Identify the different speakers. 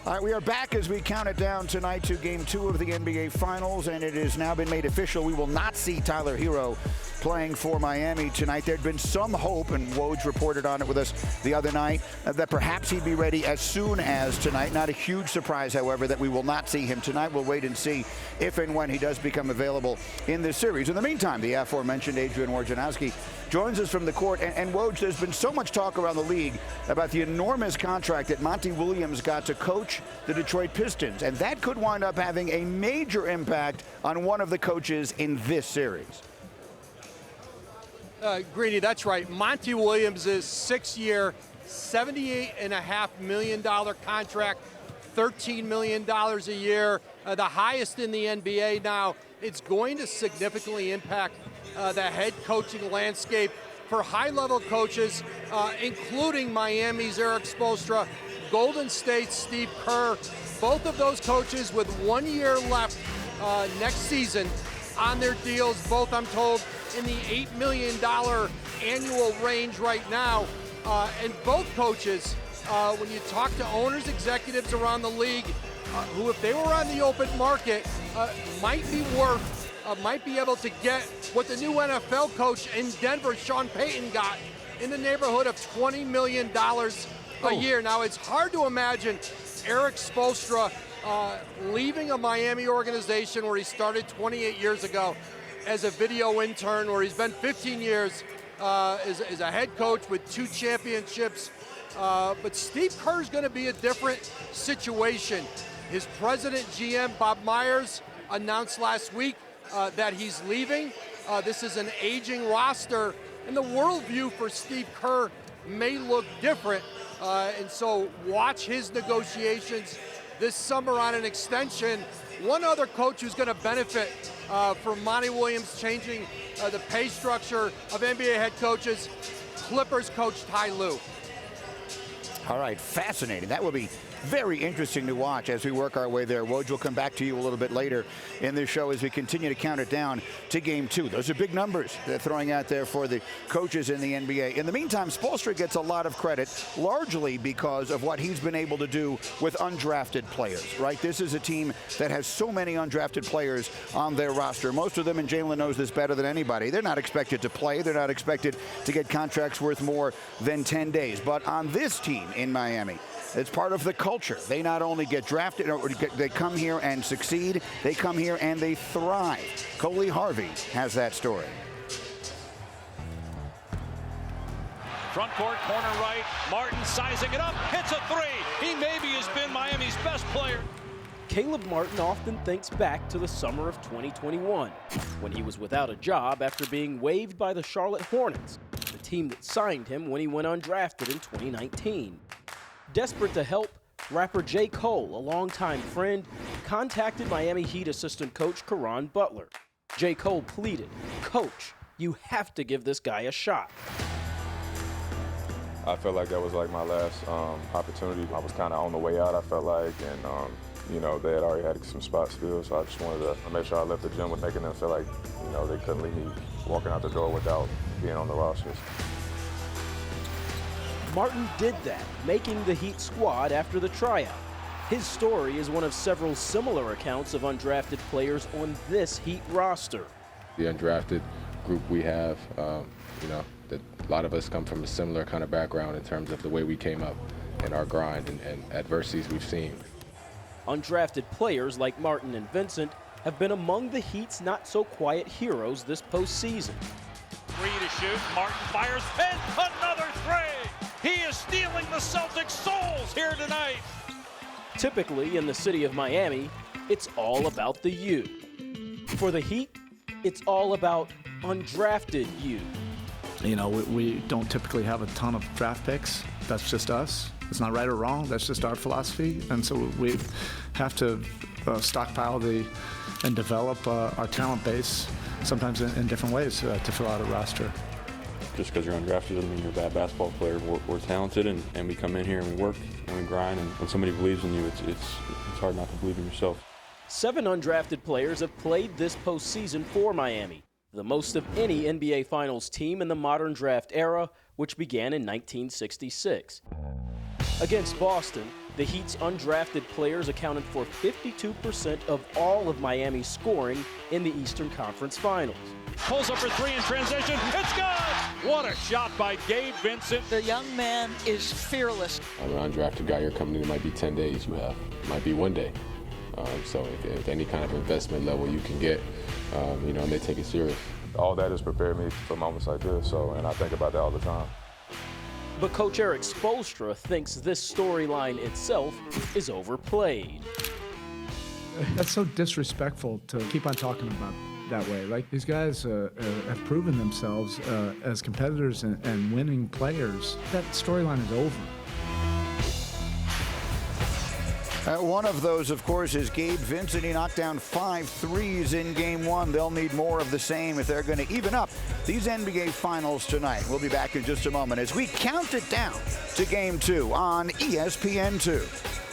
Speaker 1: All right, we are back as we count it down tonight to Game 2 of the NBA Finals, and it has now been made official. We will not see Tyler Hero playing for Miami tonight. There'd been some hope, and Woj reported on it with us the other night, that perhaps he'd be ready as soon as tonight. Not a huge surprise, however, that we will not see him tonight. We'll wait and see if and when he does become available in this series. In the meantime, the aforementioned Adrian Wojnarowski joins us from the court. And Woj, there's been so much talk around the league about the enormous contract that Monty Williams got to coach the Detroit Pistons, and that could wind up having a major impact on one of the coaches in this series.
Speaker 2: Greeny, that's right. Monty Williams' 6-year, $78.5 million contract, $13 million a year, the highest in the NBA. Now, it's going to significantly impact the head coaching landscape for high-level coaches, including Miami's Erik Spoelstra, Golden State's Steve Kerr, both of those coaches with 1 year left next season on their deals, both, I'm told, in the $8 million annual range right now. And both coaches, when you talk to owners, executives around the league, who, if they were on the open market, might be able to get what the new NFL coach in Denver, Sean Payton, got in the neighborhood of $20 million a year. Now, it's hard to imagine Erik Spoelstra leaving a Miami organization where he started 28 years ago as a video intern, where he's been 15 years as a head coach with 2 championships. But Steve Kerr is going to be a different situation. His president, GM, Bob Myers, announced last week that he's leaving. This is an aging roster, and the worldview for Steve Kerr may look different. And so watch his negotiations this summer on an extension. One other coach who's going to benefit from Monty Williams changing the pay structure of NBA head coaches, Clippers coach Ty Lue.
Speaker 1: All right, fascinating. That will be very interesting to watch as we work our way there. Woj, will come back to you a little bit later in this show as we continue to count it down to Game 2. Those are big numbers they're throwing out there for the coaches in the NBA. In the meantime, Spoelstra gets a lot of credit, largely because of what he's been able to do with undrafted players, right? This is a team that has so many undrafted players on their roster. Most of them, and Jalen knows this better than anybody, they're not expected to play. They're not expected to get contracts worth more than 10 days. But on this team in Miami, it's part of the culture. They not only get drafted, they come here and succeed, they come here and they thrive. Coley Harvey has that story.
Speaker 3: Front court, corner right, Martin sizing it up, hits a 3. He maybe has been Miami's best player.
Speaker 4: Caleb Martin often thinks back to the summer of 2021, when he was without a job after being waived by the Charlotte Hornets, the team that signed him when he went undrafted in 2019. Desperate to help, rapper J. Cole, a longtime friend, contacted Miami Heat assistant coach Caron Butler. J. Cole pleaded, "Coach, you have to give this guy a shot."
Speaker 5: I felt like that was like my last opportunity. I was kind of on the way out, I felt like, and you know, they had already had some spots filled, so I just wanted to make sure I left the gym with making them feel like, you know, they couldn't leave me walking out the door without being on the rosters.
Speaker 4: Martin did that, making the Heat squad after the tryout. His story is one of several similar accounts of undrafted players on this Heat roster.
Speaker 5: The undrafted group we have, you know, that a lot of us come from a similar kind of background in terms of the way we came up in our grind and adversities we've seen.
Speaker 4: Undrafted players like Martin and Vincent have been among the Heat's not-so-quiet heroes this postseason.
Speaker 3: 3 to shoot, Martin fires, and another 3! He is stealing the Celtics' souls here tonight.
Speaker 4: Typically, in the city of Miami, it's all about the U. For the Heat, it's all about undrafted U.
Speaker 6: You know, we don't typically have a ton of draft picks. That's just us. It's not right or wrong. That's just our philosophy. And so we have to stockpile and develop our talent base, sometimes in different ways, to fill out a roster.
Speaker 5: Just because you're undrafted doesn't mean you're a bad basketball player. We're talented, and we come in here and we work and we grind. And when somebody believes in you, it's hard not to believe in yourself.
Speaker 4: 7 undrafted players have played this postseason for Miami, the most of any NBA Finals team in the modern draft era, which began in 1966. Against Boston, The Heat's undrafted players accounted for 52% of all of Miami's scoring in the Eastern Conference Finals.
Speaker 3: Pulls up for three in transition. It's good! What a shot by Gabe Vincent.
Speaker 7: The young man is fearless.
Speaker 8: I'm an undrafted guy here coming in. It might be 10 days you have. It might be 1 day. So if any kind of investment level you can get, you know, they take it serious.
Speaker 5: All that has prepared me for moments like this, and I think about that all the time.
Speaker 4: But Coach Eric Spoelstra thinks this storyline itself is overplayed.
Speaker 6: That's so disrespectful to keep on talking about that way. Like, these guys have proven themselves as competitors and winning players. That storyline is over.
Speaker 1: One of those, of course, is Gabe Vincent. He knocked down 5 threes in Game 1. They'll need more of the same if they're going to even up these NBA Finals tonight. We'll be back in just a moment as we count it down to Game 2 on ESPN2.